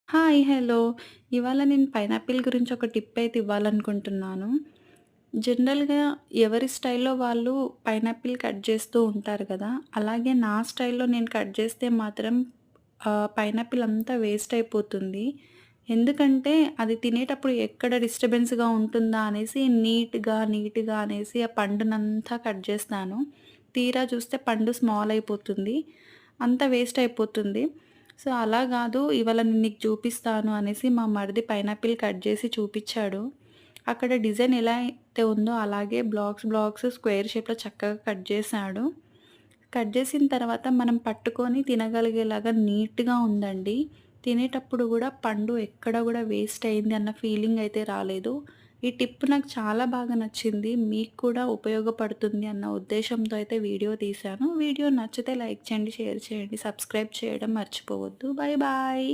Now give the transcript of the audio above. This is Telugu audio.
హాయ్. హలో. ఇవాళ నేను పైనాపిల్ గురించి ఒక టిప్ అయితే ఇవ్వాలనుకుంటున్నాను. జనరల్‌గా ఎవరి స్టైల్‌లో వాళ్ళు పైనాపిల్ కట్ చేస్తూ ఉంటారు కదా! అలాగే నా స్టైల్‌లో నేను కట్ చేస్తే మాత్రం పైనాపిల్ అంతా వేస్ట్ అయిపోతుంది. ఎందుకంటే అది తినేటప్పుడు ఎక్కడ డిస్టర్బెన్స్‌గా ఉంటుందా అనేసి నీట్‌గా అనేసి ఆ పండునంతా కట్ చేస్తాను. తీరా చూస్తే పండు స్మాల్ అయిపోతుంది. అంతా వేస్ట్ అయిపోతుంది. సో, అలా గాదు ఇవాళ నేను నీకు చూపిస్తాను అనేసి మా మరిది పైనాపిల్ కట్ జేసి చూపిచ్చాడు. అక్కడ డిజైన్ ఎలా అయితే ఉందో అలాగే బ్లాక్స్ స్క్వేర్ షేప్‌లో చక్కగా కట్ జేశాడు. కట్ జేసిన తర్వాత మనం పట్టుకొని తినగలిగేలాగా నీట్‌గా ఉందండి. తినేటప్పుడు గూడా పండు ఎక్కడ గూడా వేస్ట్ అయింది అన్న ఫీలింగ్ అయితే రాలేదు. ఈ టిప్ నాకు చాలా బాగా నచ్చింది. మీకు కూడా ఉపయోగపడుతుంది అన్న ఉద్దేశ్యంతో అయితే వీడియో తీశాను. వీడియో నచ్చితే లైక్ చేయండి, షేర్ చేయండి, సబ్స్క్రైబ్ చేయడం మర్చిపోవద్దు. Bye bye.